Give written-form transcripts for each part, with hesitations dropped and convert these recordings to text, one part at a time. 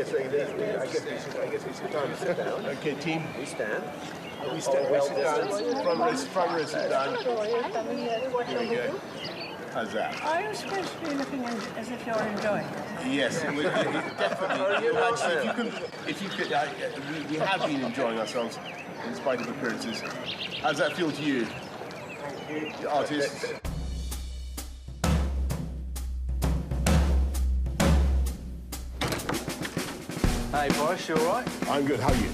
so I guess we sit down. Sit down. Okay, team. We stand. We sit down. Front row, sit down. Here we go. How's that? Are you supposed to be looking as if you're enjoying it? Yes, definitely. We have been enjoying ourselves in spite of appearances. How does that feel to you, artists? Hey Boris, you all right? I'm good. How are you?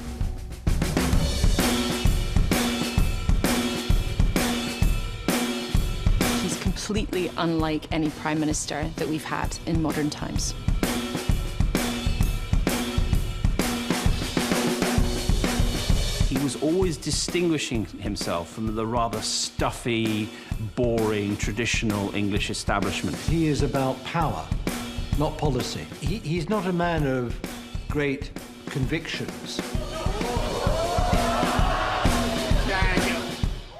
He's completely unlike any prime minister that we've had in modern times. He was always distinguishing himself from the rather stuffy, boring, traditional English establishment. He is about power, not policy. He's not a man of great convictions.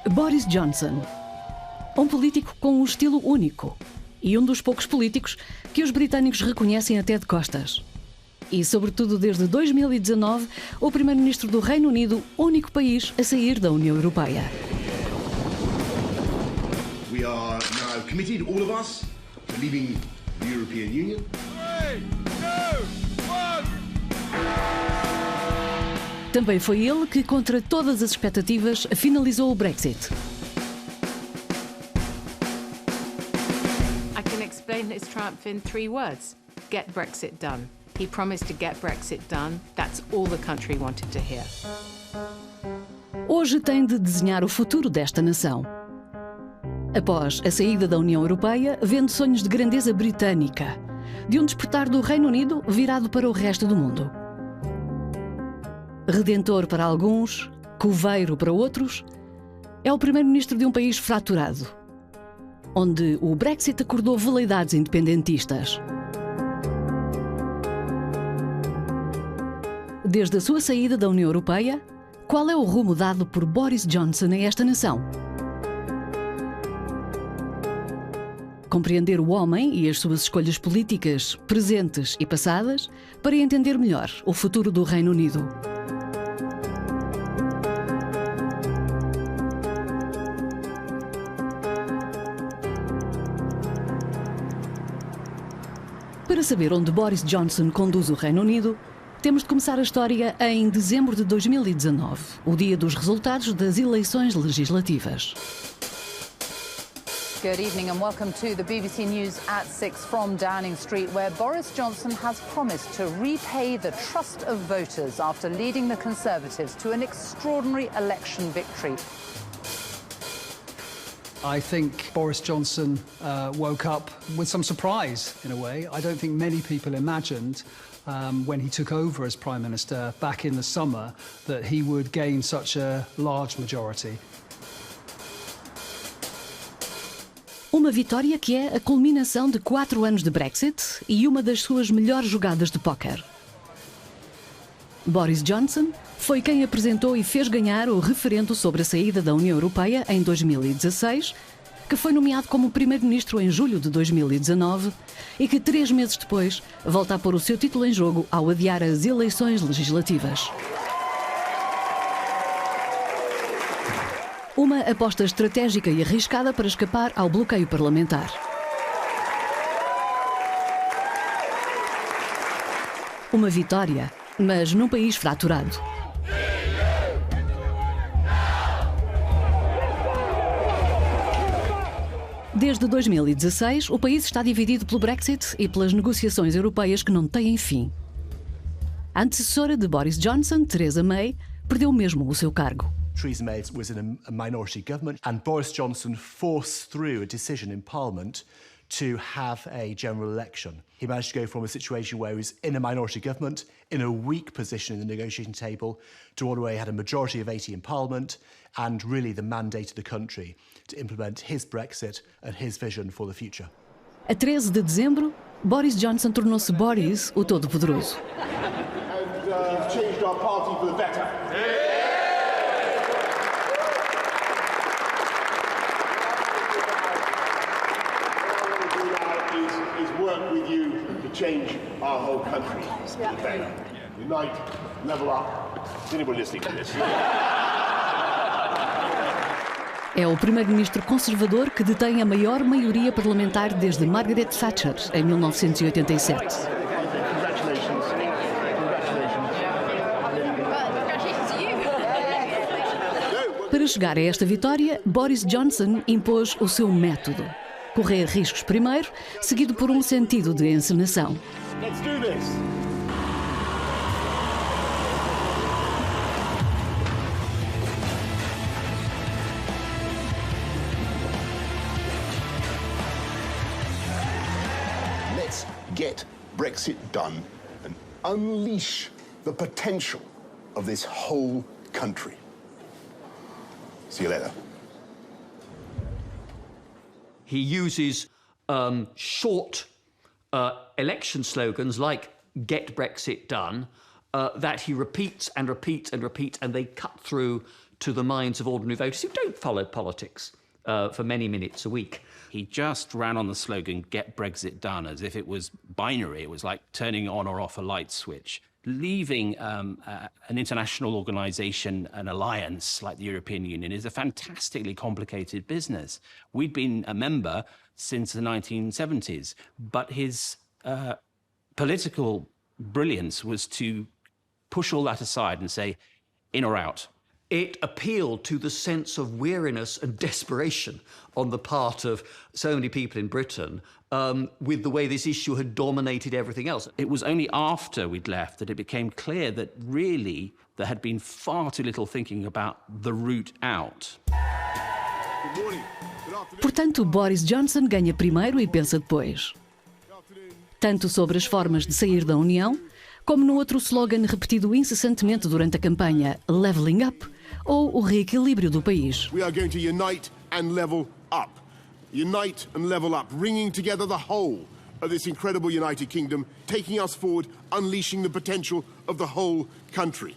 Boris Johnson, político com um estilo único e dos poucos políticos que os britânicos reconhecem até de costas. E, sobretudo, desde 2019, o primeiro-ministro do Reino Unido, único país a sair da União Europeia. We are now committed, all of us, to leaving the European Union. 3, 2, 1. Também foi ele que, contra todas as expectativas, finalizou o Brexit. I can explain his triumph in 3 words. Get Brexit done. He promised to get Brexit done. That's all the country wanted to hear. Hoje tem de desenhar o futuro desta nação. Após a saída da União Europeia, vende sonhos de grandeza britânica, de despertar do Reino Unido virado para o resto do mundo. Redentor para alguns, coveiro para outros, é o primeiro-ministro de um país fraturado, onde o Brexit acordou veleidades independentistas. Desde a sua saída da União Europeia, qual é o rumo dado por Boris Johnson a esta nação? Compreender o homem e as suas escolhas políticas, presentes e passadas, para entender melhor o futuro do Reino Unido. Para saber onde Boris Johnson conduz o Reino Unido, temos de começar a história em dezembro de 2019, o dia dos resultados das eleições legislativas. Good evening and welcome to the BBC News at 6 from Downing Street, where Boris Johnson has promised to repay the trust of voters after leading the Conservatives to an extraordinary election victory. I think Boris Johnson woke up with some surprise, in a way. I don't think many people imagined when he took over as Prime Minister back in the summer that he would gain such a large majority. Uma vitória que é a culminação de 4 anos de Brexit e uma das suas melhores jogadas de póquer. Boris Johnson foi quem apresentou e fez ganhar o referendo sobre a saída da União Europeia em 2016, que foi nomeado como primeiro-ministro em julho de 2019 e que 3 meses depois volta a pôr o seu título em jogo ao adiar as eleições legislativas. Uma aposta estratégica e arriscada para escapar ao bloqueio parlamentar. Uma vitória, mas num país fraturado. Desde 2016, o país está dividido pelo Brexit e pelas negociações europeias que não têm fim. A antecessora de Boris Johnson, Theresa May, perdeu mesmo o seu cargo. Theresa May was in a minority government, and Boris Johnson forced through a decision in Parliament to have a general election. He managed to go from a situation where he was in a minority government, in a weak position in the negotiating table, to one where he had a majority of 80 in Parliament, and really the mandate of the country to implement his Brexit and his vision for the future. A 13 de dezembro, Boris Johnson tornou-se Boris, o Todo-Poderoso. And changed our party for the better. Work with you to change our whole country better. Unite, level up. Is anybody listening to this? É o primeiro-ministro conservador que detém a maior maioria parlamentar desde Margaret Thatcher, em 1987. Para chegar a esta vitória, Boris Johnson impôs o seu método. Correr riscos primeiro, seguido por um sentido de encenação. Let's do this. Let's get Brexit done and unleash the potential of this whole country. See you later. He uses short election slogans like "Get Brexit Done" that he repeats and repeats and repeats, and they cut through to the minds of ordinary voters who don't follow politics for many minutes a week. He just ran on the slogan, "Get Brexit Done," as if it was binary. It was like turning on or off a light switch. Leaving an international organisation, an alliance like the European Union, is a fantastically complicated business. We'd been a member since the 1970s, but his political brilliance was to push all that aside and say, in or out. It appealed to the sense of weariness and desperation on the part of so many people in Britain with the way this issue had dominated everything else. It was only after we'd left that it became clear that really there had been far too little thinking about the route out. Portanto, Boris Johnson ganha primeiro e pensa depois. Tanto sobre as formas de sair da União, como no outro slogan repetido incessantemente durante a campanha, Levelling Up, ou o reequilíbrio do país. We are going to unite and level up. Unite and level up, bringing together the whole of this incredible United Kingdom, taking us forward, unleashing the potential of the whole country.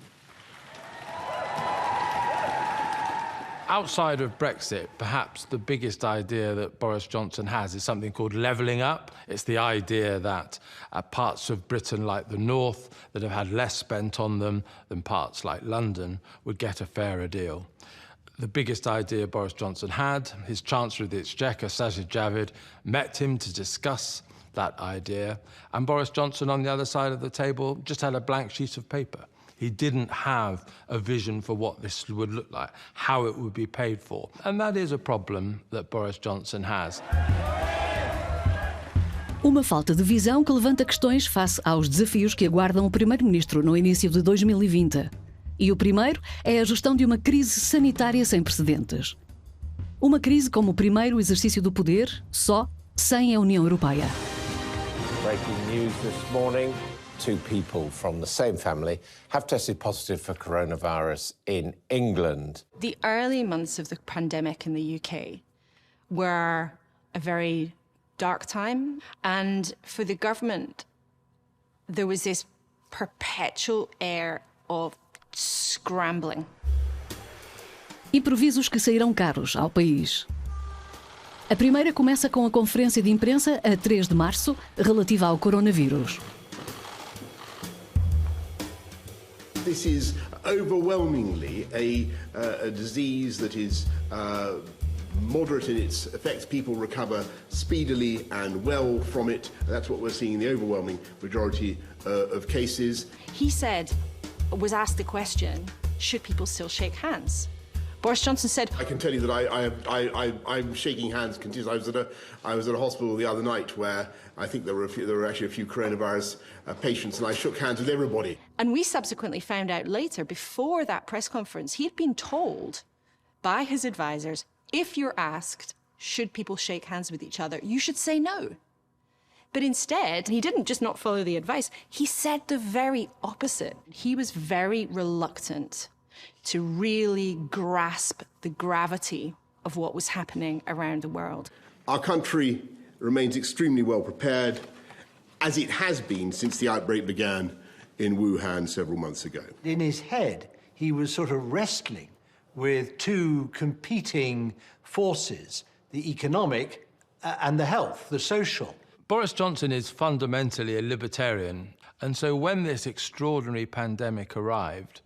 Outside of Brexit, perhaps the biggest idea that Boris Johnson has is something called levelling up. It's the idea that parts of Britain like the north that have had less spent on them than parts like London would get a fairer deal. The biggest idea Boris Johnson had, his Chancellor of the Exchequer, Sajid Javid, met him to discuss that idea, and Boris Johnson on the other side of the table just had a blank sheet of paper. He didn't have a vision for what this would look like, how it would be paid for. And that is a problem that Boris Johnson has. Uma falta de visão que levanta questões face aos desafios que aguardam o primeiro-ministro no início de 2020. E o primeiro é a gestão de uma crise sanitária sem precedentes. Uma crise como o primeiro exercício do poder, só sem a União Europeia. Breaking news this morning. 2 people from the same family have tested positive for coronavirus in England. The early months of the pandemic in the UK were a very dark time, and for the government, there was this perpetual air of scrambling. Improvisos que sairão caros ao país. A primeira começa com a conferência de imprensa a 3 de março, relativa ao coronavírus. This is overwhelmingly a disease that is moderate in its effects. People recover speedily and well from it. That's what we're seeing in the overwhelming majority of cases. He was asked the question, should people still shake hands? Boris Johnson said, I can tell you that I'm shaking hands continuously. I was at a hospital the other night where I think there were actually a few coronavirus patients, and I shook hands with everybody. And we subsequently found out later, before that press conference, he had been told by his advisors, if you're asked, should people shake hands with each other, you should say no. But instead, he didn't just not follow the advice, he said the very opposite. He was very reluctant to really grasp the gravity of what was happening around the world. Our country remains extremely well prepared, as it has been since the outbreak began in Wuhan several months ago. In his head, he was sort of wrestling with 2 competing forces, the economic and the health, the social. Boris Johnson is fundamentally a libertarian, and so when this extraordinary pandemic arrived,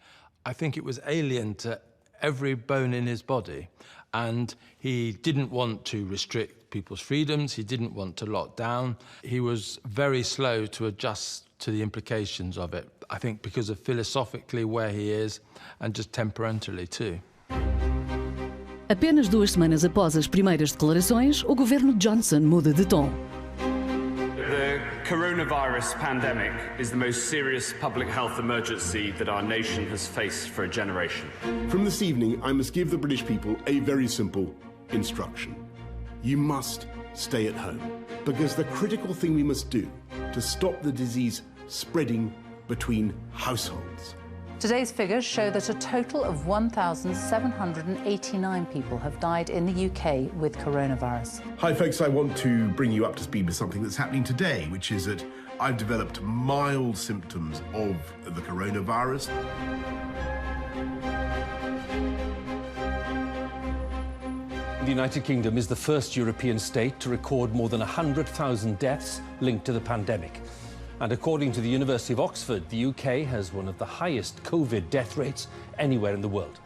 I think it was alien to every bone in his body, and he didn't want to restrict people's freedoms, he didn't want to lock down. He was very slow to adjust to the implications of it, I think because of philosophically where he is and just temperamentality too. Apenas 2 semanas após as primeiras declarações, o governo Johnson muda de tom. The coronavirus pandemic is the most serious public health emergency that our nation has faced for a generation. From this evening, I must give the British people a very simple instruction. You must stay at home, because the critical thing we must do to stop the disease spreading between households. Today's figures show that a total of 1,789 people have died in the UK with coronavirus. Hi folks, I want to bring you up to speed with something that's happening today, which is that I've developed mild symptoms of the coronavirus. The United Kingdom is the first European state to record more than 100,000 deaths linked to the pandemic. And according to the University of Oxford, the UK has one of the highest COVID death rates anywhere in the world.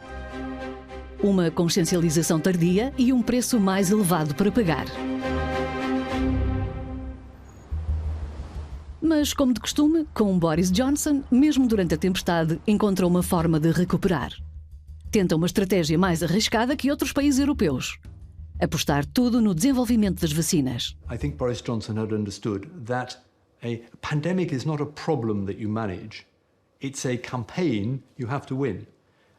Uma consciencialização tardia e um preço mais elevado para pagar. Mas, como de costume, com Boris Johnson, mesmo durante a tempestade, encontra uma forma de recuperar. Tenta uma estratégia mais arriscada que outros países europeus. Apostar tudo no desenvolvimento das vacinas. I think Boris Johnson had understood that a pandemic is not a problem that you manage. It's a campaign you have to win.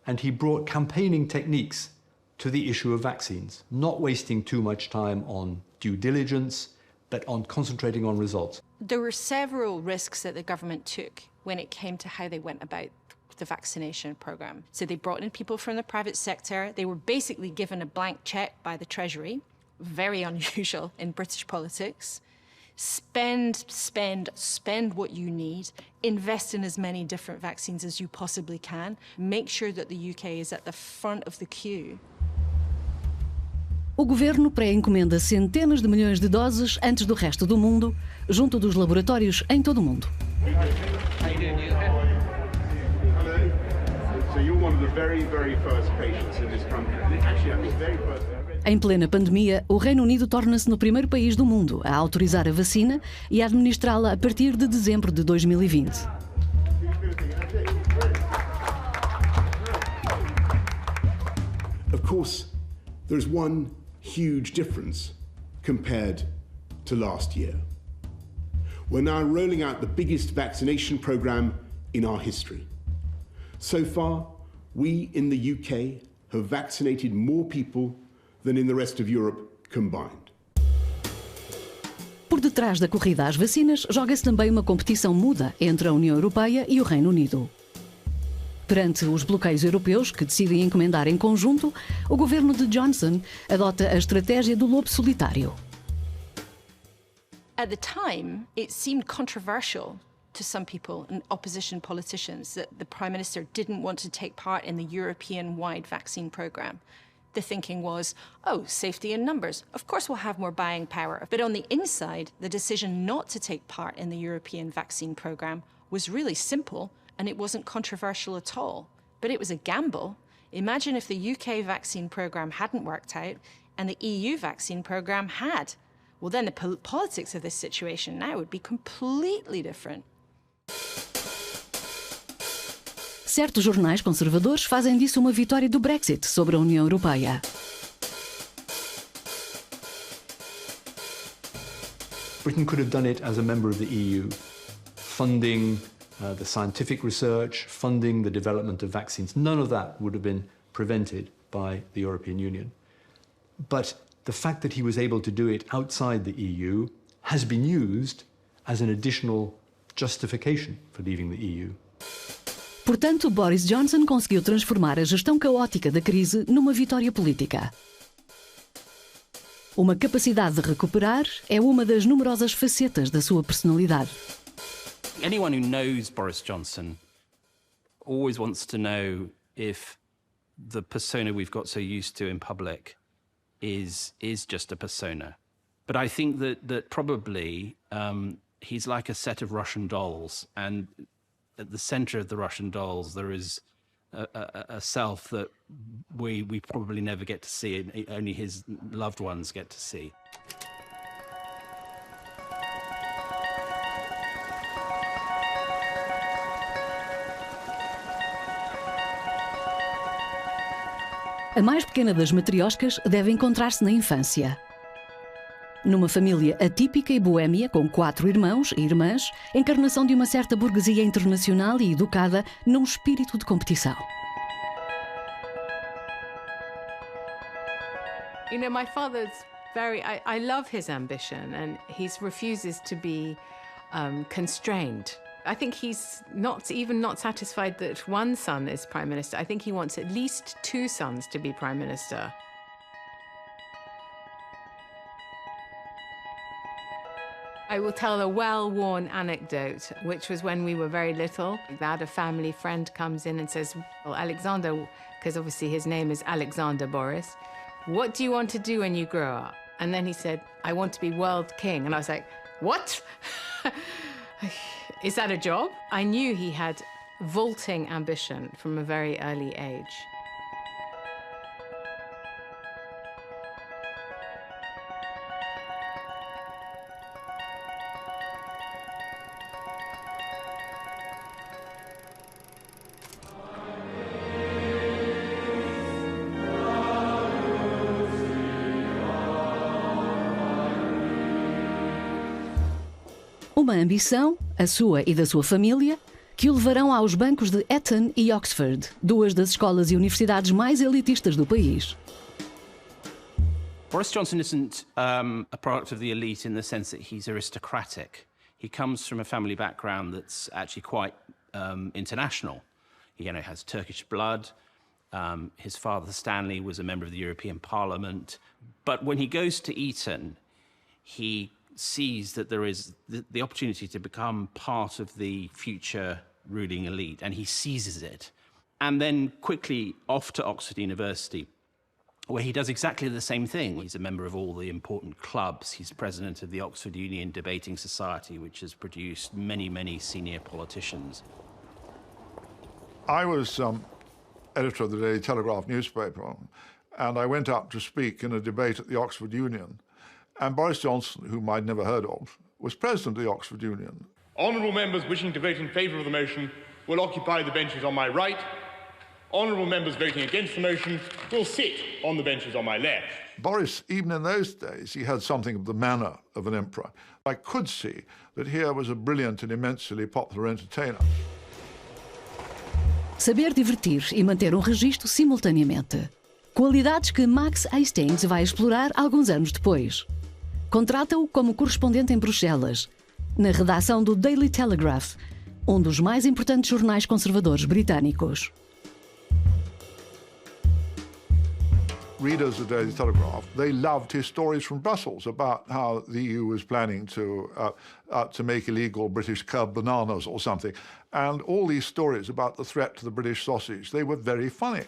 And he brought campaigning techniques to the issue of vaccines, not wasting too much time on due diligence, but on concentrating on results. There were several risks that the government took when it came to how they went about the vaccination programme. So they brought in people from the private sector. They were basically given a blank cheque by the Treasury, very unusual in British politics. Spend what you need, invest in as many different vaccines as you possibly can, make sure that the UK is at the front of the queue. O governo pré-encomenda centenas de milhões de doses antes do resto do mundo, junto dos laboratórios em todo o mundo. Em plena pandemia, o Reino Unido torna-se no primeiro país do mundo a autorizar a vacina e a administrá-la a partir de dezembro de 2020. Of course, there's one huge difference compared to last year. We're now rolling out the biggest vaccination programme in our history. So far, we in the UK have vaccinated more people than in the rest of Europe combined. Por detrás da corrida às vacinas, joga-se também uma competição muda entre a União Europeia e o Reino Unido. Perante os bloqueios europeus, que decidem encomendar em conjunto, o governo de Johnson adota a estratégia do lobo solitário. At the time, it seemed controversial to some people and opposition politicians that the Prime Minister didn't want to take part in the European-wide vaccine programme. The thinking was, oh, safety in numbers. Of course we'll have more buying power. But on the inside, the decision not to take part in the European vaccine programme was really simple and it wasn't controversial at all. But it was a gamble. Imagine if the UK vaccine programme hadn't worked out and the EU vaccine programme had. Well, then the politics of this situation now would be completely different. Certos jornais conservadores fazem disso uma vitória do Brexit sobre a União Europeia. Britain could have done it as a member of the EU, funding the scientific research, funding the development of vaccines. None of that would have been prevented by the European Union. But the fact that he was able to do it outside the EU has been used as an additional justification for leaving the EU. Portanto, Boris Johnson conseguiu transformar a gestão caótica da crise numa vitória política. Uma capacidade de recuperar é uma das numerosas facetas da sua personalidade. Anyone who knows Boris Johnson always wants to know if the persona we've got so used to in public is just a persona. But I think that probably he's like a set of Russian dolls, and at the center of the Russian dolls there is a self that we probably never get to see, and only his loved ones get to see. A mais pequena das matrioscas deve encontrar-se na infância. Numa família atípica e boémia, com 4 irmãos e irmãs, encarnação de uma certa burguesia internacional e educada num espírito de competição. You know, my father's very... I love his ambition, and he refuses to be constrained. I think he's not satisfied that one son is Prime Minister. I think he wants at least 2 sons to be Prime Minister. I will tell a well-worn anecdote, which was when we were very little. That a family friend comes in and says, well, Alexander, because obviously his name is Alexander Boris, what do you want to do when you grow up? And then he said, I want to be world king. And I was like, what? Is that a job? I knew he had vaulting ambition from a very early age. Uma ambição, a sua e da sua família, que o levarão aos bancos de Eton e Oxford, 2 das escolas e universidades mais elitistas do país. Boris Johnson isn't a product of the elite in the sense that he's aristocratic. He comes from a family background that's actually quite international. He has Turkish blood. His father, Stanley, was a member of the European Parliament. But when he goes to Eton, he sees that there is the opportunity to become part of the future ruling elite, and he seizes it. And then quickly off to Oxford University, where he does exactly the same thing. He's a member of all the important clubs. He's president of the Oxford Union Debating Society, which has produced many, many senior politicians. I was editor of the Daily Telegraph newspaper, and I went up to speak in a debate at the Oxford Union. And Boris Johnson, whom I'd never heard of, was president of the Oxford Union. Honourable members wishing to vote in favour of the motion will occupy the benches on my right. Honourable members voting against the motion will sit on the benches on my left. Boris, even in those days, he had something of the manner of an emperor. I could see that here was a brilliant and immensely popular entertainer. Saber divertir e manter registro simultaneamente. Qualidades que Max Hastings vai explorar alguns anos depois. Contrata-o como correspondente em Bruxelas, na redação do Daily Telegraph, dos mais importantes jornais conservadores britânicos. Readers of the Daily Telegraph, they loved his stories from Brussels about how the EU was planning to make illegal British curb bananas or something. And all these stories about the threat to the British sausage, they were very funny.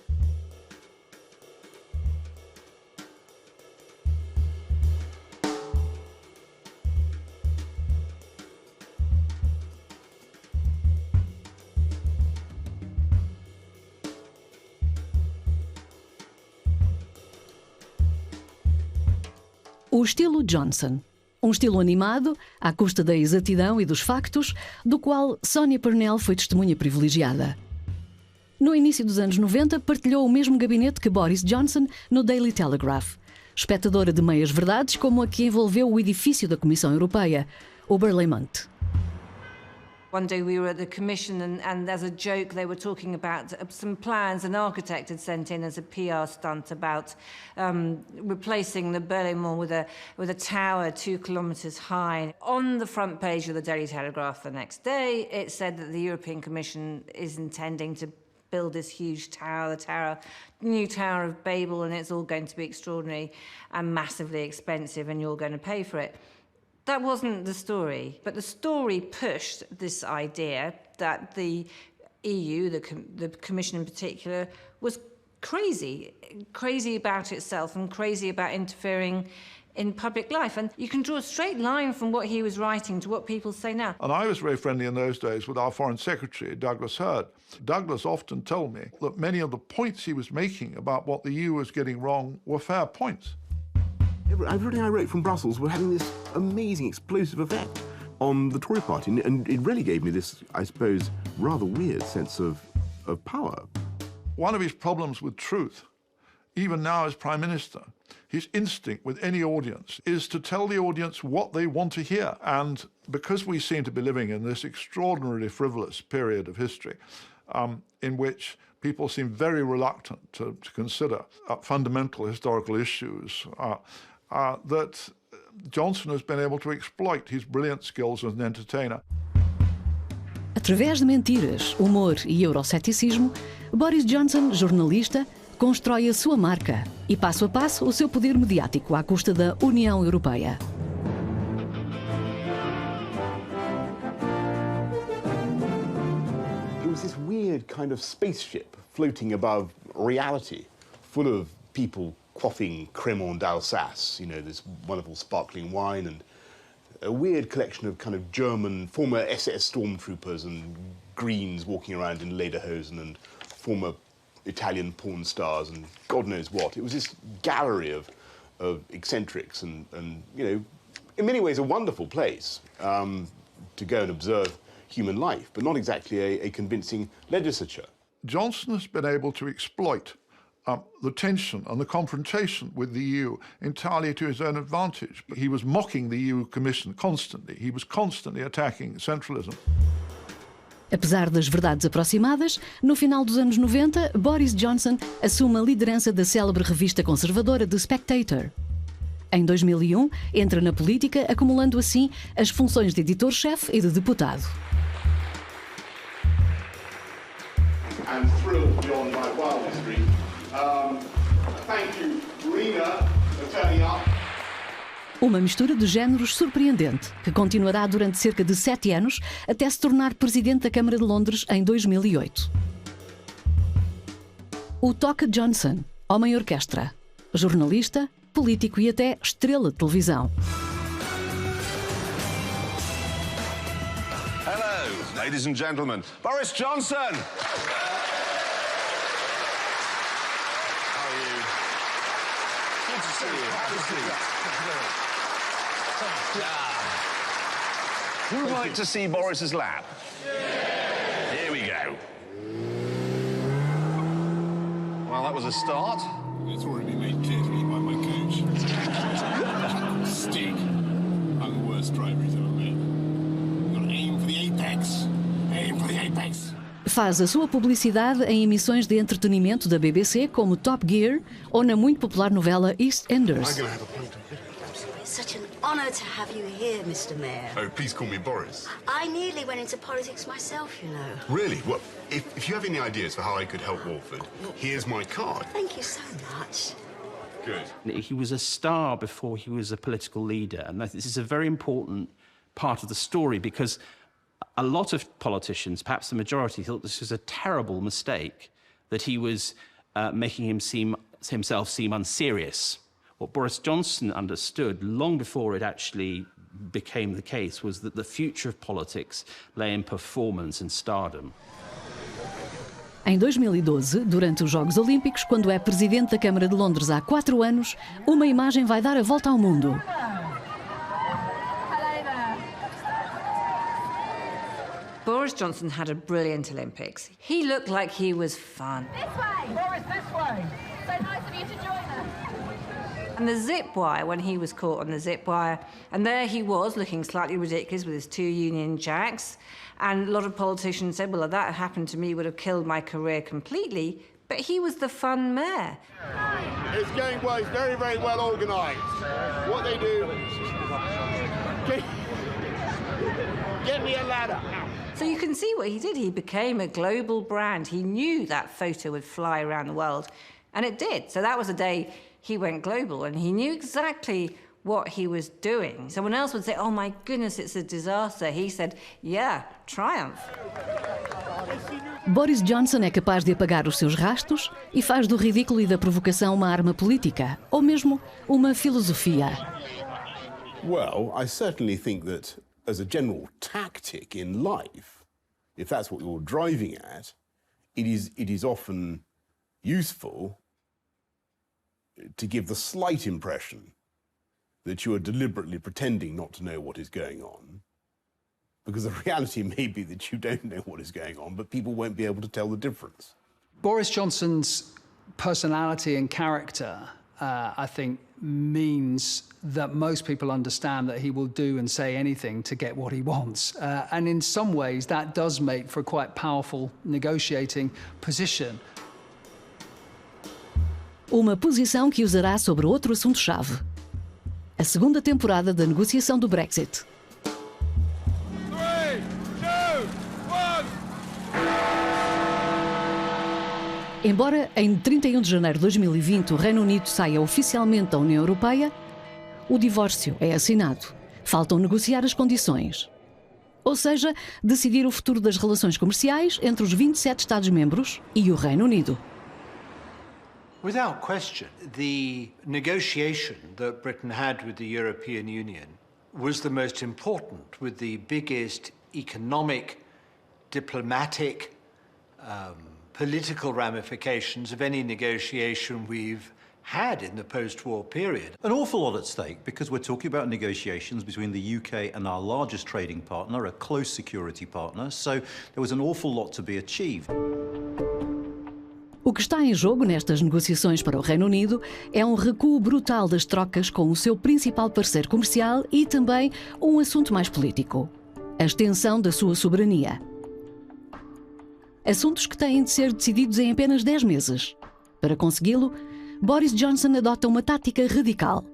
O estilo Johnson. Estilo animado, à custa da exatidão e dos factos, do qual Sonia Purnell foi testemunha privilegiada. No início dos anos 90, partilhou o mesmo gabinete que Boris Johnson no Daily Telegraph. Espectadora de meias-verdades como a que envolveu o edifício da Comissão Europeia, o Mente. One day we were at the Commission and as a joke they were talking about some plans an architect had sent in as a PR stunt about replacing the Berlin Wall with a tower 2 kilometres high. On the front page of the Daily Telegraph the next day it said that the European Commission is intending to build this huge tower, new Tower of Babel, and it's all going to be extraordinary and massively expensive and you're going to pay for it. That wasn't the story, but the story pushed this idea that the EU, the Commission in particular, was crazy about itself and crazy about interfering in public life. And you can draw a straight line from what he was writing to what people say now. And I was very friendly in those days with our Foreign Secretary, Douglas Hurd. Douglas often told me that many of the points he was making about what the EU was getting wrong were fair points. Everything I wrote from Brussels were having this amazing, explosive effect on the Tory party, and it really gave me this, I suppose, rather weird sense of power. One of his problems with truth, even now as Prime Minister, his instinct with any audience is to tell the audience what they want to hear. And because we seem to be living in this extraordinarily frivolous period of history, in which people seem very reluctant to consider fundamental historical issues, that Johnson has been able to exploit his brilliant skills as an entertainer. Através de mentiras, humor e euroceticismo, Boris Johnson, jornalista, constrói a sua marca e, passo a passo, o seu poder mediático à custa da União Europeia. It was this weird kind of spaceship floating above reality, full of people quaffing Cremant d'Alsace, you know, this wonderful sparkling wine, and a weird collection of kind of German former SS stormtroopers and Greens walking around in lederhosen, and former Italian porn stars and God knows what. It was this gallery of eccentrics and, you know, in many ways a wonderful place to go and observe human life, but not exactly a convincing legislature. Johnson has been able to exploit the tension and the confrontation with the EU entirely to his own advantage. He was mocking the EU Commission constantly. He was constantly attacking centralism. Apesar das verdades aproximadas, no final dos anos 90, Boris Johnson assume a liderança da célebre revista conservadora The Spectator. Em 2001, entra na política, acumulando assim as funções de editor-chefe e de deputado. I'm thrilled beyond my wildest dreams. Thank you, Reina, for turning up. Uma mistura de géneros surpreendente, que continuará durante cerca de 7 anos, até se tornar presidente da Câmara de Londres em 2008. O toque Johnson, homem orquestra, jornalista, político e até estrela de televisão. Hello, ladies and gentlemen. Boris Johnson! How are you? Good to see you. How to see you? Who would like to see Boris's lap? Here we go. Well, that was a start. It's already been made clear to me by my coach. Stick. I'm the worst driver he's ever made. You've got to aim for the apex. Aim for the apex. Faz a sua publicidade em emissões de entretenimento da BBC, como Top Gear, ou na muito popular novela EastEnders. It's such an honour to have you here, Mr. Mayor. Oh, please call me Boris. I nearly went into politics myself, you know. Really? Well, if you have any ideas for how I could help Walford, here's my card. Thank you so much. Good. He was a star before he was a political leader, and this is a very important part of the story, because a lot of politicians, perhaps the majority, thought this was a terrible mistake, that he was making himself seem unserious. What Boris Johnson understood long before it actually became the case was that the future of politics lay in performance and stardom. Em 2012, durante os Jogos Olímpicos, quando é presidente da Câmara de Londres há 4 anos, uma imagem vai dar a volta ao mundo. Boris Johnson had a brilliant Olympics. He looked like he was fun. This way! Boris, this way! So nice of you to join us. And the zip wire, when he was caught on the zip wire, and there he was looking slightly ridiculous with his 2 Union Jacks, and a lot of politicians said, well, if that had happened to me, would have killed my career completely, but he was the fun mayor. It's going well. It's very, very well organised. What they do... Get me a ladder. So you can see what he did. He became a global brand. He knew that photo would fly around the world, and it did. So that was the day he went global, and he knew exactly what he was doing. Someone else would say, oh my goodness, it's a disaster. He said, yeah, triumph. Boris Johnson é capaz de apagar os seus rastros e faz do ridículo e da provocação uma arma política, ou mesmo uma filosofia. Well, I certainly think that as a general tactic in life, if that's what you're driving at, it is often useful to give the slight impression that you are deliberately pretending not to know what is going on, because the reality may be that you don't know what is going on, but people won't be able to tell the difference. Boris Johnson's personality and character, I think, means that most people understand that he will do and say anything to get what he wants. And in some ways, that does make for a quite powerful negotiating position. Uma posição que usará sobre outro assunto-chave: a segunda temporada da negociação do Brexit. 3, 2, 1. Embora em 31 de janeiro de 2020 o Reino Unido saia oficialmente da União Europeia, o divórcio é assinado. Faltam negociar as condições. Ou seja, decidir o futuro das relações comerciais entre os 27 Estados-membros e o Reino Unido. Without question, the negotiation that Britain had with the European Union was the most important, with the biggest economic, diplomatic, political ramifications of any negotiation we've had in the post-war period. An awful lot at stake, because we're talking about negotiations between the UK and our largest trading partner, a close security partner, so there was an awful lot to be achieved. O que está em jogo nestas negociações para o Reino Unido é um recuo brutal das trocas com o seu principal parceiro comercial e também um assunto mais político: a extensão da sua soberania. Assuntos que têm de ser decididos em apenas 10 meses. Para consegui-lo, Boris Johnson adota uma tática radical.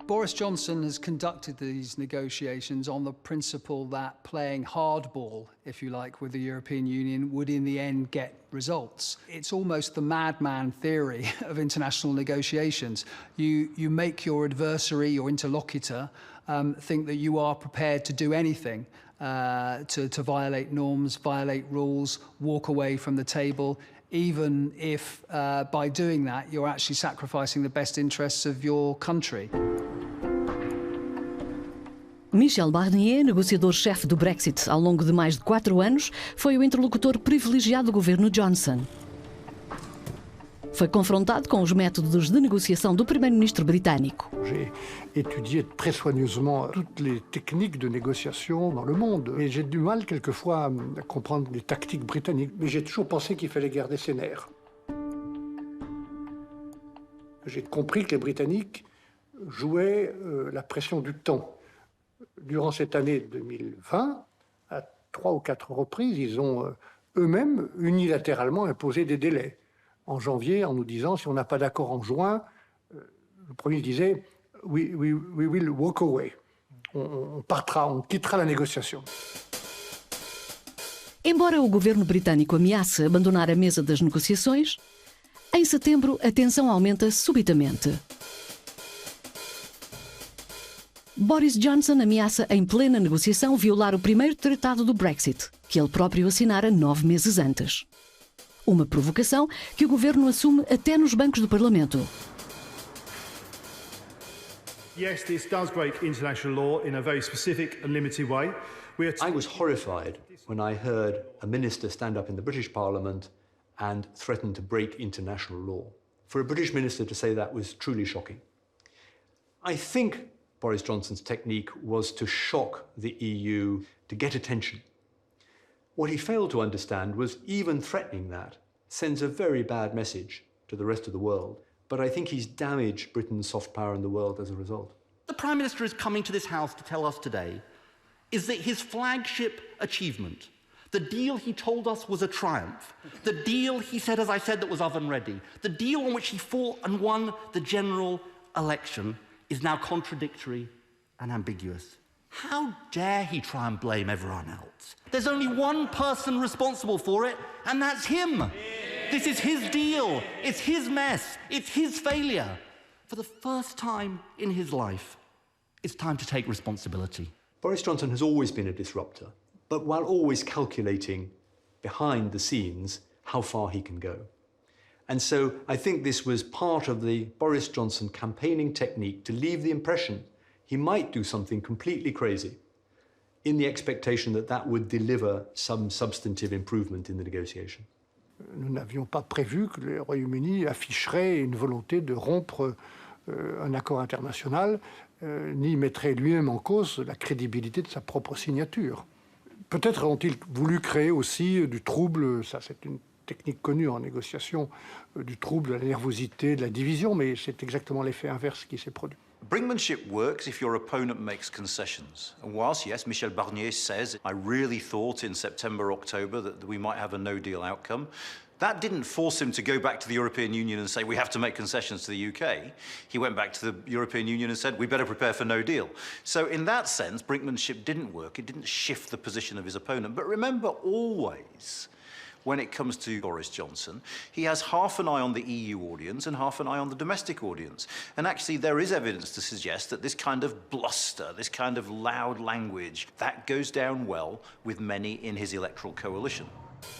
Boris Johnson has conducted these negotiations on the principle that playing hardball, if you like, with the European Union would in the end get results. It's almost the madman theory of international negotiations. You make your adversary, your interlocutor, think that you are prepared to do anything to violate norms, violate rules, walk away from the table, even if by doing that you're actually sacrificing the best interests of your country. Michel Barnier, negociador-chefe do Brexit ao longo de mais de 4 anos, foi o interlocutor privilegiado do governo Johnson. Foi confrontado com os métodos de negociação do primeiro-ministro britânico. J'ai étudié très soigneusement toutes les techniques de négociation dans le monde. Et j'ai du mal quelquefois à comprendre les tactiques britanniques. Mais j'ai toujours pensé qu'il fallait garder ses nerfs. J'ai compris que les Britanniques jouaient la pression du temps. Durant cette année 2020, à 3 ou 4 reprises, ils ont eux-mêmes unilatéralement imposé des délais. En janvier, en nous disant, si on n'a pas d'accord en juin, le Premier disait, we will walk away. On partira, on quittera la négociation. Embora o governo britânico ameace abandonar a mesa das negociações, em setembro a tensão aumenta subitamente. Boris Johnson ameaça em plena negociação violar o primeiro tratado do Brexit, que ele próprio assinara 9 meses antes. Uma provocação que o governo assume até nos bancos do Parlamento. Yes, this does break international law in a very specific and limited way. I was horrified when I heard a minister stand up in the British Parliament and threaten to break international law. For a British minister to say that was truly shocking. I think Boris Johnson's technique was to shock the EU to get attention. What he failed to understand was even threatening that sends a very bad message to the rest of the world. But I think he's damaged Britain's soft power in the world as a result. The Prime Minister is coming to this House to tell us today is that his flagship achievement, the deal he told us was a triumph, the deal he said, as I said, that was oven-ready, the deal on which he fought and won the general election, is now contradictory and ambiguous. How dare he try and blame everyone else? There's only one person responsible for it, and that's him. This is his deal. It's his mess. It's his failure. For the first time in his life, it's time to take responsibility. Boris Johnson has always been a disruptor. but while always calculating behind the scenes how far he can go. And so I think this was part of the Boris Johnson campaigning technique to leave the impression he might do something completely crazy in the expectation that that would deliver some substantive improvement in the negotiation. Nous n'avions pas prévu que le Royaume-Uni afficherait une volonté de rompre un accord international, ni mettrait lui-même en cause la crédibilité de sa propre signature. Peut-être ont-ils voulu créer aussi du trouble, ça c'est une technique connue en négociation, du trouble, de la nervosité, de la division, mais c'est exactement l'effet inverse qui s'est produit. Brinkmanship works if your opponent makes concessions. And whilst, yes, Michel Barnier says, I really thought in September, October that we might have a no-deal outcome, that didn't force him to go back to the European Union and say, we have to make concessions to the UK. He went back to the European Union and said, we better prepare for no deal. So in that sense, brinkmanship didn't work. It didn't shift the position of his opponent. But remember always, when it comes to Boris Johnson, he has half an eye on the EU audience and half an eye on the domestic audience. And actually there is evidence to suggest that this kind of bluster, this kind of loud language, that goes down well with many in his electoral coalition.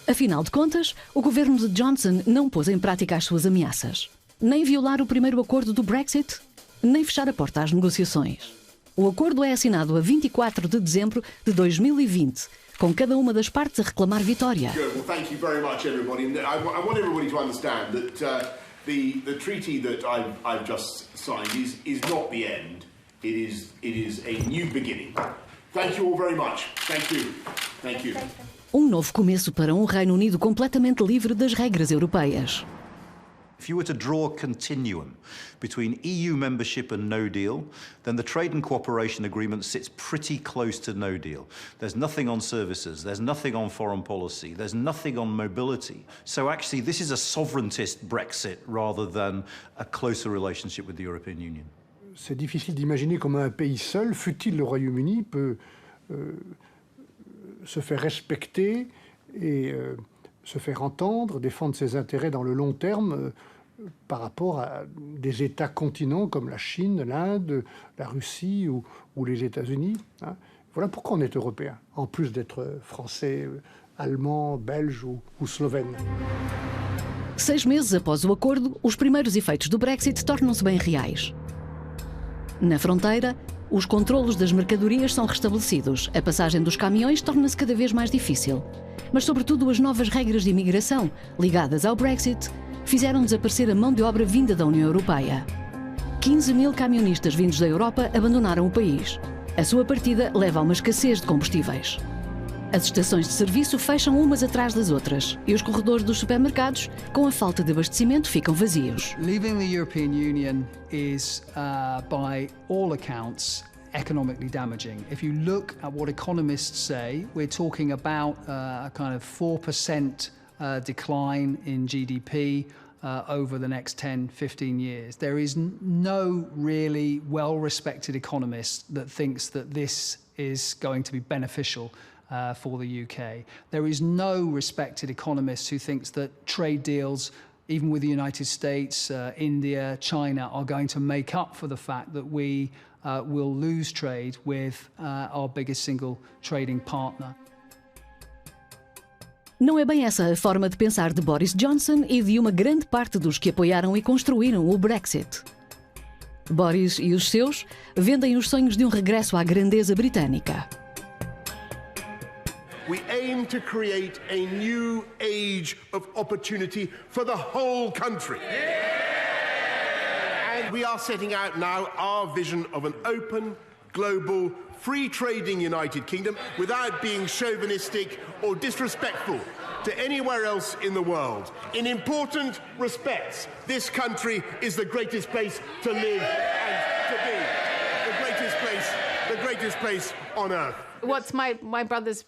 Afinal de contas, o governo de Johnson não pôs em prática as suas ameaças. Nem violar o primeiro acordo do Brexit, nem fechar a porta às negociações. O acordo é assinado a 24 de dezembro de 2020, com cada uma das partes a reclamar vitória. Well, thank you very much, everybody. I want everybody to understand that the treaty that I've just signed is not the end. It is a new beginning. Thank you all very much. Thank you. Thank you. Novo começo para Reino Unido completamente livre das regras europeias. If you were to draw a continuum between EU membership and no deal, then the trade and cooperation agreement sits pretty close to no deal. There's nothing on services, there's nothing on foreign policy, there's nothing on mobility. So actually this is a sovereigntist Brexit rather than a closer relationship with the European Union. C'est difficile d'imaginer comment un pays seul, fût-il le Royaume-Uni, peut se faire respecter et se faire entendre, défendre ses intérêts dans le long terme par rapport à des États continents comme la Chine, l'Inde, la Russie ou les États-Unis. Hein. Voilà pourquoi on est européen, en plus d'être français, allemand, belge ou slovène. 6 meses após o acordo, os primeiros efeitos do Brexit tornam-se bem reais. Na fronteira, os controlos das mercadorias são restabelecidos, a passagem dos caminhões torna-se cada vez mais difícil. Mas, sobretudo, as novas regras de imigração, ligadas ao Brexit, fizeram desaparecer a mão de obra vinda da União Europeia. 15 mil camionistas vindos da Europa abandonaram o país. A sua partida leva a uma escassez de combustíveis. As estações de serviço fecham umas atrás das outras e os corredores dos supermercados, com a falta de abastecimento, ficam vazios. Leaving the European Union is, by all accounts, economically damaging. If you look at what economists say, we're talking about a kind of 4% decline in GDP over the next 10, 15 years. There is no really well-respected economist that thinks that this is going to be beneficial for the UK. There is no respected economist who thinks that trade deals, even with the United States, India, China, are going to make up for the fact that we will lose trade with our biggest single trading partner. Não é bem essa a forma de pensar de Boris Johnson e de uma grande parte dos que apoiaram e construíram o Brexit. Boris e os seus vendem os sonhos de regresso à grandeza britânica. We aim to create a new age of opportunity for the whole country. And we are setting out now our vision of an open, global, free-trading United Kingdom without being chauvinistic or disrespectful to anywhere else in the world. In important respects, this country is the greatest place to live and to be. The greatest place on earth. What's my brother's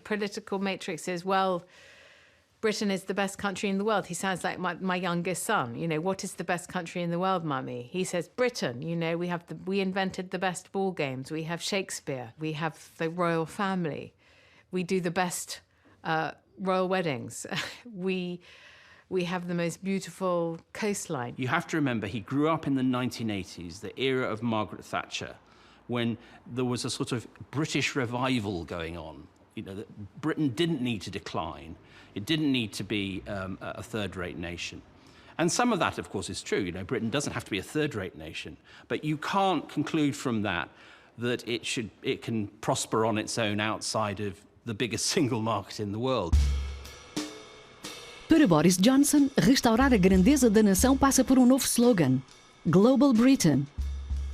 political matrix is, well, Britain is the best country in the world. He sounds like my youngest son. You know, what is the best country in the world, Mummy? He says, Britain. You know, we invented the best ball games. We have Shakespeare. We have the royal family. We do the best royal weddings. We have the most beautiful coastline. You have to remember, he grew up in the 1980s, the era of Margaret Thatcher, when there was a sort of British revival going on. that Britain didn't need to decline. It didn't need to be a third-rate nation. And some of that, of course, is true. Britain doesn't have to be a third-rate nation. But you can't conclude from that it can prosper on its own outside of the biggest single market in the world. Para Boris Johnson, restaurar a grandeza da nação passa por um novo slogan: Global Britain.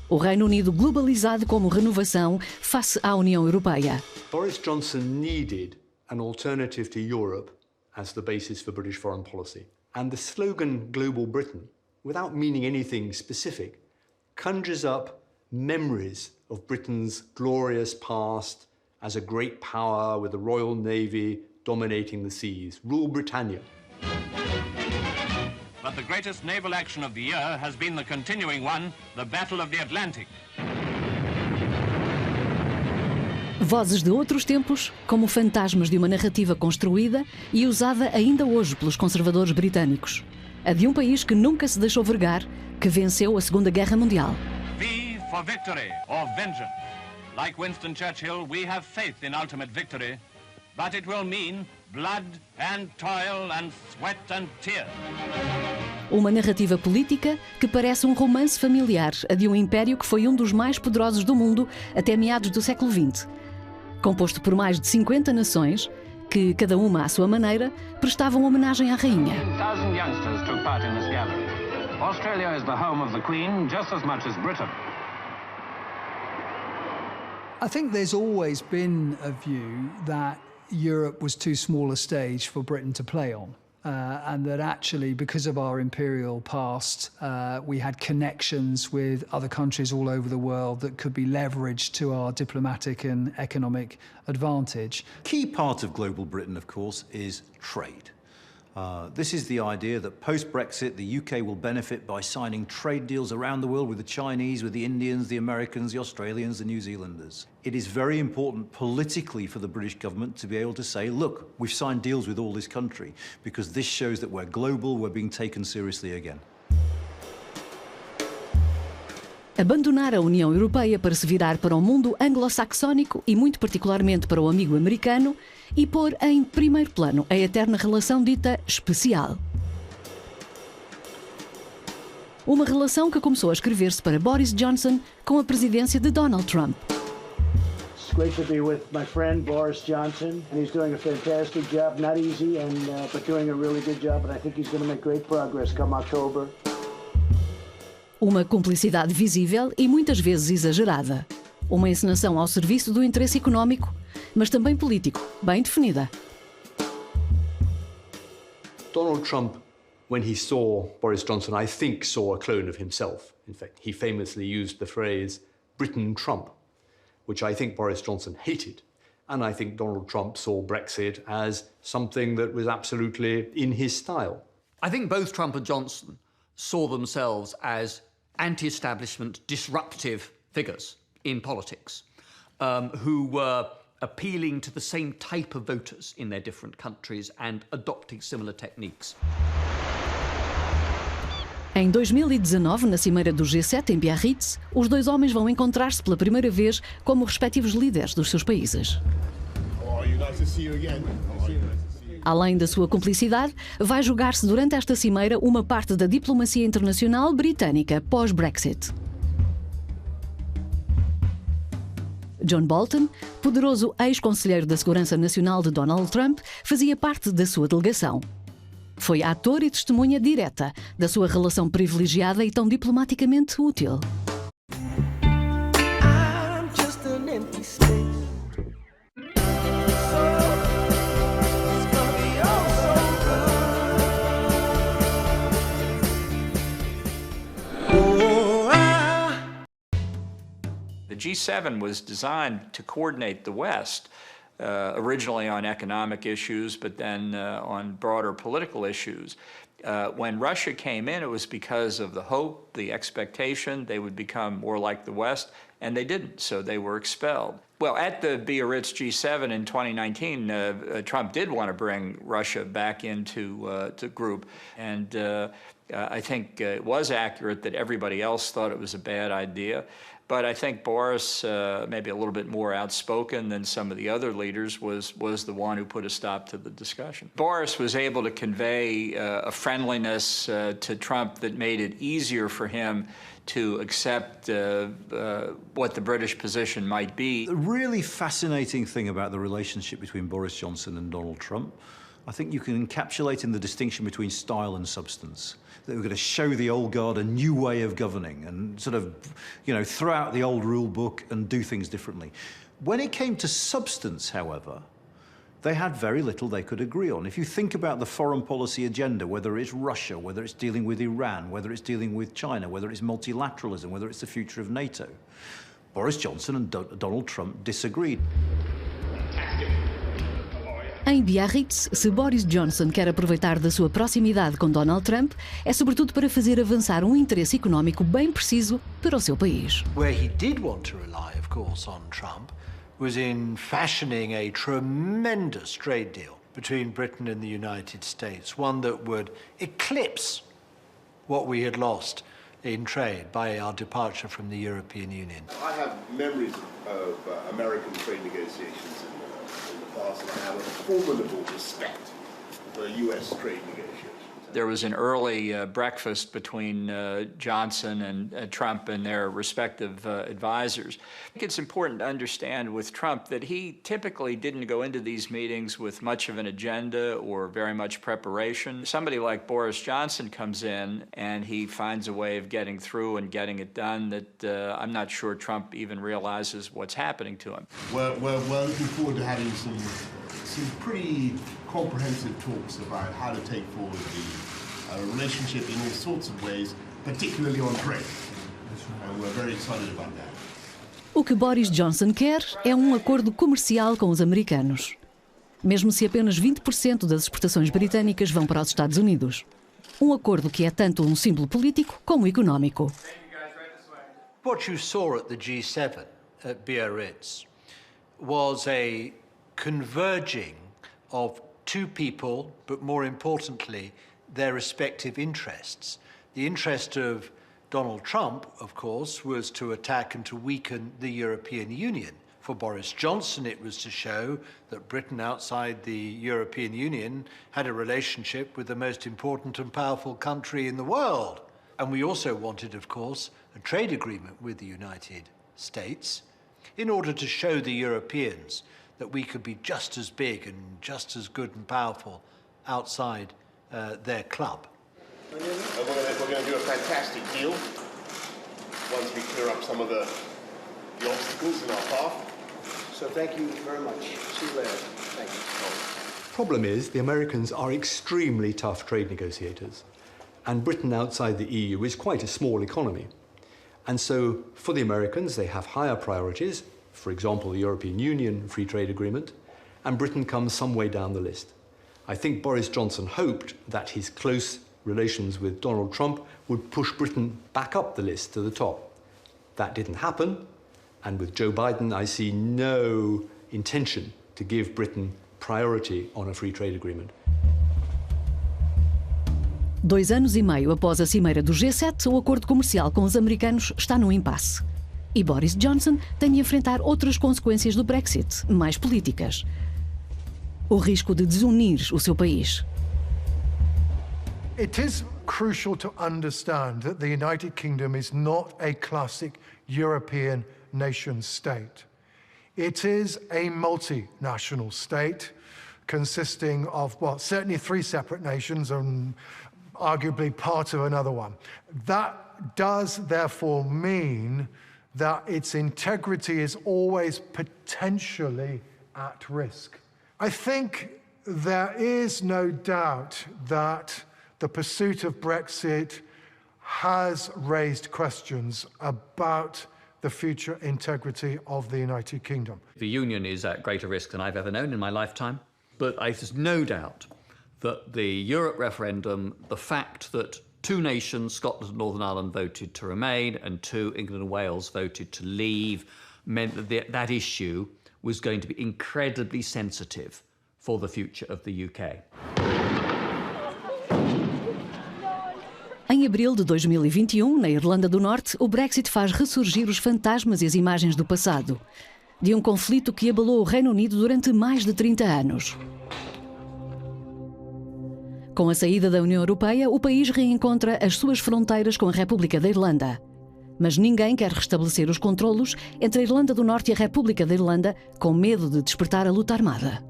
O Reino Unido globalizado como renovação face à União Europeia. Boris Johnson needed an alternative to Europe as the basis for British foreign policy. And the slogan Global Britain, without meaning anything specific, conjures up memories of Britain's glorious past as a great power with the Royal Navy dominating the seas. Rule Britannia. But the greatest naval action of the year has been the continuing one, the Battle of the Atlantic. Vozes de outros tempos, como fantasmas de uma narrativa construída e usada ainda hoje pelos conservadores britânicos. A de um país que nunca se deixou vergar, que venceu a Segunda Guerra Mundial. V for victory or vengeance. Like Winston Churchill, we have faith in ultimate victory, but it will mean blood and toil and sweat and tears. Uma narrativa política que parece um romance familiar, a de um império que foi um dos mais poderosos do mundo até meados do século XX. Composto por mais de 50 nações, que, cada uma à sua maneira, prestavam homenagem à rainha. 1,000 youngsters took part in this gathering. Australia is the home of the Queen just as much as Britain. I think there's always been a view that Europe was too small a stage for Britain to play on. And that actually, because of our imperial past, we had connections with other countries all over the world that could be leveraged to our diplomatic and economic advantage. Key part of global Britain, of course, is trade. This is the idea that post-Brexit, the UK will benefit by signing trade deals around the world with the Chinese, with the Indians, the Americans, the Australians, the New Zealanders. It is very important politically for the British government to be able to say, look, we've signed deals with all this country, because this shows that we're global, we're being taken seriously again. Abandonar a União Europeia para se virar para o mundo anglo-saxónico e muito particularmente para o amigo americano e pôr em primeiro plano a eterna relação dita especial. Uma relação que começou a escrever-se para Boris Johnson com a presidência de Donald Trump. It's great to be with my friend Boris Johnson. He's doing a fantastic job, not easy, but doing a really good job, and I think he's going to make great progress come October. Uma cumplicidade visível e muitas vezes exagerada. Uma encenação ao serviço do interesse económico, mas também político, bem definida. Donald Trump, when he saw Boris Johnson, I think saw a clone of himself. In fact, he famously used the phrase Britain Trump, which I think Boris Johnson hated. And I think Donald Trump saw Brexit as something that was absolutely in his style. I think both Trump and Johnson saw themselves as anti-establishment, disruptive figures in politics, who were appealing to the same type of voters in their different countries and adopting similar techniques. Em 2019, na cimeira do G7 em Biarritz, os dois homens vão encontrar-se pela primeira vez como respectivos líderes dos seus países. Além da sua cumplicidade, vai julgar-se durante esta cimeira uma parte da diplomacia internacional britânica pós-Brexit. John Bolton, poderoso ex-conselheiro da Segurança Nacional de Donald Trump, fazia parte da sua delegação. Foi ator e testemunha direta da sua relação privilegiada e tão diplomaticamente útil. The G7 was designed to coordinate the West, originally on economic issues, but then on broader political issues. When Russia came in, it was because of the hope, the expectation they would become more like the West, and they didn't, so they were expelled. Well, at the Biarritz G7 in 2019, Trump did want to bring Russia back into the group, and I think it was accurate that everybody else thought it was a bad idea. But I think Boris, maybe a little bit more outspoken than some of the other leaders, was the one who put a stop to the discussion. Boris was able to convey a friendliness to Trump that made it easier for him to accept what the British position might be. The really fascinating thing about the relationship between Boris Johnson and Donald Trump, I think you can encapsulate in the distinction between style and substance. That we're going to show the old guard a new way of governing and sort of, throw out the old rule book and do things differently. When it came to substance, however, they had very little they could agree on. If you think about the foreign policy agenda, whether it's Russia, whether it's dealing with Iran, whether it's dealing with China, whether it's multilateralism, whether it's the future of NATO, Boris Johnson and Donald Trump disagreed. Em Biarritz, se Boris Johnson quer aproveitar da sua proximidade com Donald Trump, é sobretudo para fazer avançar interesse económico bem preciso para o seu país. Where he did want to rely, of course, on Trump was in fashioning a tremendous trade deal between Britain and the United States, one that would eclipse what we had lost in trade by our departure from the European Union. I have memories of American trade negotiations in the past, and I have a formidable respect for US trade negotiations. There was an early breakfast between Johnson and Trump and their respective advisors. I think it's important to understand with Trump that he typically didn't go into these meetings with much of an agenda or very much preparation. Somebody like Boris Johnson comes in and he finds a way of getting through and getting it done that I'm not sure Trump even realizes what's happening to him. We're looking forward to having some pretty comprehensive talks about how to take forward the relationship in all sorts of ways, particularly on trade. And we're very excited about that. O que Boris Johnson quer é acordo comercial com os americanos, mesmo se apenas 20% das exportações britânicas vão para os Estados Unidos. Acordo que é tanto símbolo político como económico. What you saw at the G7 at Biarritz was a converging of two people, but more importantly, their respective interests. The interest of Donald Trump, of course, was to attack and to weaken the European Union. For Boris Johnson, it was to show that Britain outside the European Union had a relationship with the most important and powerful country in the world. And we also wanted, of course, a trade agreement with the United States in order to show the Europeans that we could be just as big and just as good and powerful outside their club. We're going to do a fantastic deal once we clear up some of the obstacles in our path. So thank you very much. See you later. Thank you. Problem is, the Americans are extremely tough trade negotiators, and Britain outside the EU is quite a small economy. And so, for the Americans, they have higher priorities, for example, the European Union Free Trade Agreement, and Britain comes some way down the list. I think Boris Johnson hoped that his close relations with Donald Trump would push Britain back up the list to the top. That didn't happen, and with Joe Biden, I see no intention to give Britain priority on a free trade agreement. 2 anos e meio após a cimeira do G7, o acordo comercial com os americanos está num impasse. E Boris Johnson tem de enfrentar outras consequências do Brexit, mais políticas. O risco de desunir o seu país. It is crucial to understand that the United Kingdom is not a classic European nation state. It is a multinational state consisting of, well, certainly 3 separate nations and arguably part of another one. That does therefore mean that its integrity is always potentially at risk. I think there is no doubt that the pursuit of Brexit has raised questions about the future integrity of the United Kingdom. The Union is at greater risk than I've ever known in my lifetime, but there's no doubt that the Europe referendum, the fact that 2 nations, Scotland and Northern Ireland, voted to remain and 2, England and Wales, voted to leave, meant that that issue was going to be incredibly sensitive for the future of the UK. Em Em abril de 2021, na Irlanda do Norte, o Brexit faz ressurgir os fantasmas e as imagens do passado, de um conflito que abalou o Reino Unido durante mais de 30 anos. Com a saída da União Europeia, o país reencontra as suas fronteiras com a República da Irlanda. Mas ninguém quer restabelecer os controlos entre a Irlanda do Norte e a República da Irlanda, com medo de despertar a luta armada.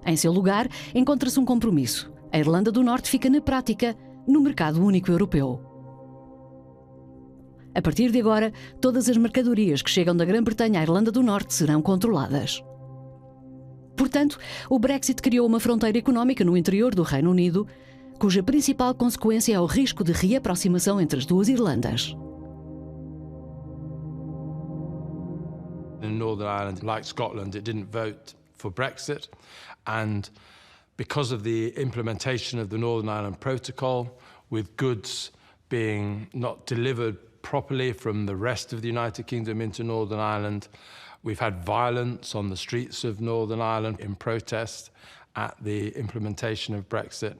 Em seu lugar, encontra-se um compromisso. A Irlanda do Norte fica, na prática, no mercado único europeu. A partir de agora, todas as mercadorias que chegam da Grã-Bretanha à Irlanda do Norte serão controladas. Portanto, o Brexit criou uma fronteira económica no interior do Reino Unido, cuja principal consequência é o risco de reaproximação entre as duas Irlandas. In Northern Ireland, like Scotland, it didn't vote for Brexit, and because of the implementation of the Northern Ireland Protocol, with goods being not delivered properly from the rest of the United Kingdom into Northern Ireland, we've had violence on the streets of Northern Ireland in protest at the implementation of Brexit.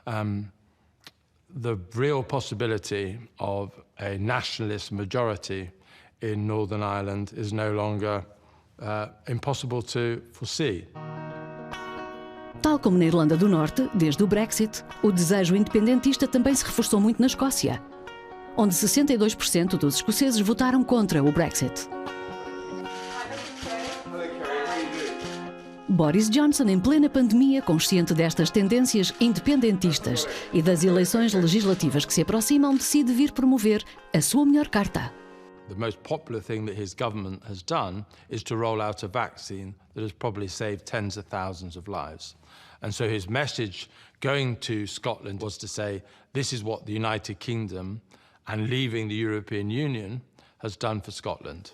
The real possibility of a nationalist majority in Northern Ireland is no longer impossible to foresee. Tal como na Irlanda do Norte, desde o Brexit, o desejo independentista também se reforçou muito na Escócia, onde 62% dos escoceses votaram contra o Brexit. Boris Johnson, em plena pandemia, consciente destas tendências independentistas e das eleições legislativas que se aproximam, decide vir promover a sua melhor carta. The most popular thing that his government has done is to roll out a vaccine that has probably saved tens of thousands of lives. And so his message going to Scotland was to say, this is what the United Kingdom and leaving the European Union has done for Scotland.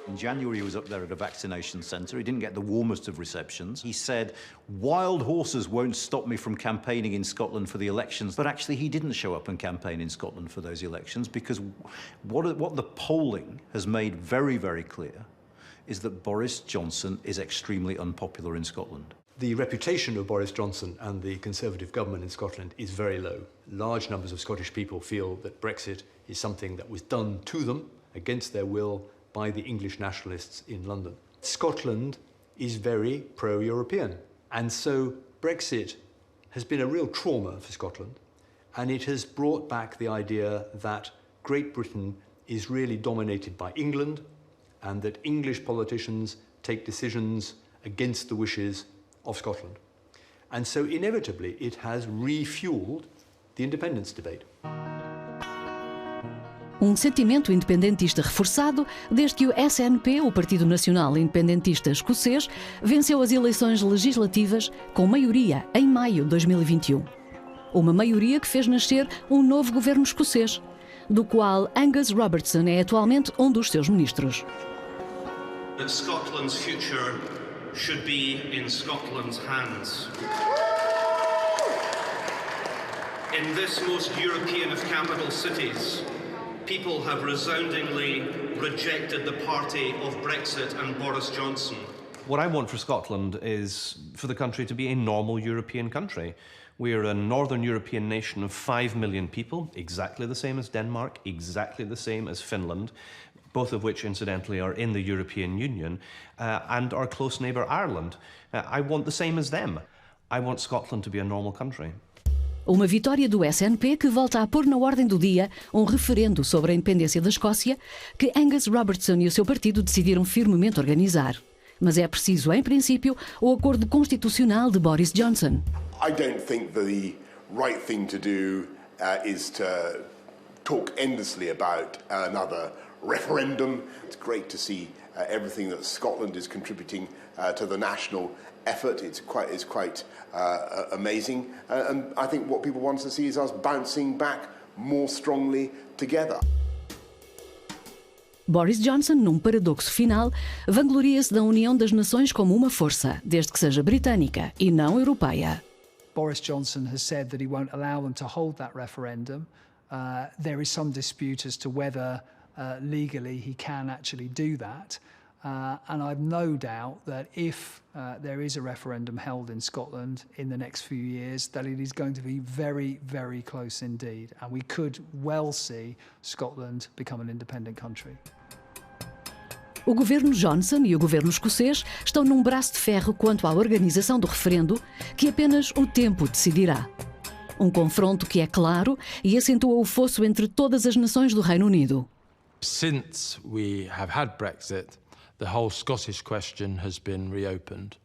In January, he was up there at a vaccination centre. He didn't get the warmest of receptions. He said, wild horses won't stop me from campaigning in Scotland for the elections. But actually, he didn't show up and campaign in Scotland for those elections because what the polling has made very, very clear is that Boris Johnson is extremely unpopular in Scotland. The reputation of Boris Johnson and the Conservative government in Scotland is very low. Large numbers of Scottish people feel that Brexit is something that was done to them against their will by the English nationalists in London. Scotland is very pro-European, and so Brexit has been a real trauma for Scotland, and it has brought back the idea that Great Britain is really dominated by England, and that English politicians take decisions against the wishes of Scotland. And so inevitably it has refueled the independence debate. Sentimento independentista reforçado desde que o SNP, o Partido Nacional Independentista Escocês, venceu as eleições legislativas com maioria em maio de 2021. Uma maioria que fez nascer um novo governo escocês, do qual Angus Robertson é atualmente um dos seus ministros. That Scotland's future should be in Scotland's hands. In this most European of capital cities, people have resoundingly rejected the party of Brexit and Boris Johnson. What I want for Scotland is for the country to be a normal European country. We are a northern European nation of 5 million people, exactly the same as Denmark, exactly the same as Finland, both of which, incidentally, are in the European Union, and our close neighbour Ireland. I want the same as them. I want Scotland to be a normal country. Uma vitória do SNP que volta a pôr na ordem do dia um referendo sobre a independência da Escócia que Angus Robertson e o seu partido decidiram firmemente organizar. Mas é preciso, em princípio, o acordo constitucional de Boris Johnson. I don't think the right thing to do is to talk endlessly about another referendum. It's great to see everything that Scotland is contributing to the national effort. It's quite amazing. And I think what people want to see is us bouncing back more strongly together. Boris Johnson, num paradoxo final, vangloria-se da união das nações como uma força, desde que seja britânica e não europeia. Boris Johnson has said that he won't allow them to hold that referendum. There is some dispute as to whether legally he can actually do that. And I've no doubt that if there is a referendum held in Scotland in the next few years, that it is going to be very, very close indeed. And we could well see Scotland become an independent country. O governo Johnson e o governo escocês estão num braço de ferro quanto à organização do referendo, que apenas o tempo decidirá. Um confronto que é claro e acentua o fosso entre todas as nações do Reino Unido. Since we have had Brexit, the whole Scottish question has been reopened.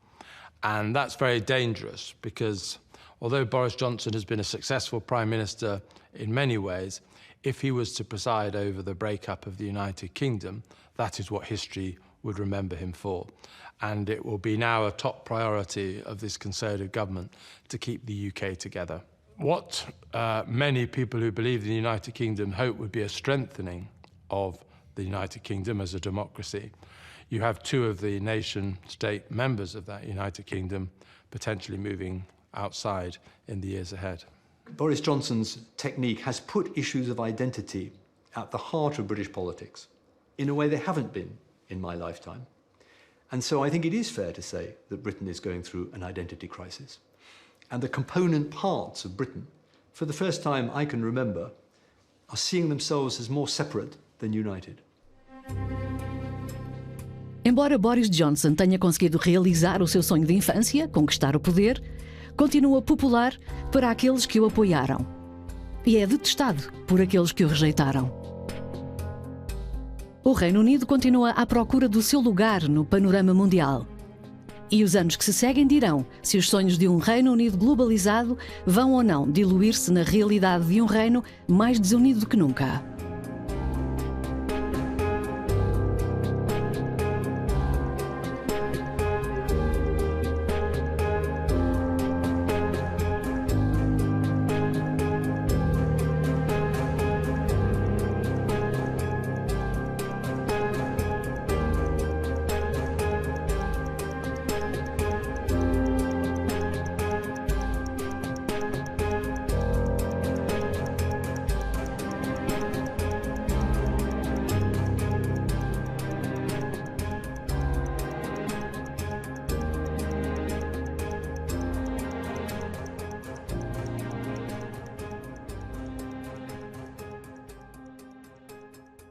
And that's very dangerous because although Boris Johnson has been a successful Prime Minister in many ways, if he was to preside over the breakup of the United Kingdom, that is what history would remember him for. And it will be now a top priority of this Conservative government to keep the UK together. What many people who believe in the United Kingdom hope would be a strengthening of the United Kingdom as a democracy. You have two of the nation-state members of that United Kingdom potentially moving outside in the years ahead. Boris Johnson's technique has put issues of identity at the heart of British politics in a way they haven't been in my lifetime. And so I think it is fair to say that Britain is going through an identity crisis. And the component parts of Britain, for the first time I can remember, are seeing themselves as more separate than united. Embora Boris Johnson tenha conseguido realizar o seu sonho de infância, conquistar o poder, continua popular para aqueles que o apoiaram. E é detestado por aqueles que o rejeitaram. O Reino Unido continua à procura do seu lugar no panorama mundial. E os anos que se seguem dirão se os sonhos de um Reino Unido globalizado vão ou não diluir-se na realidade de um reino mais desunido do que nunca.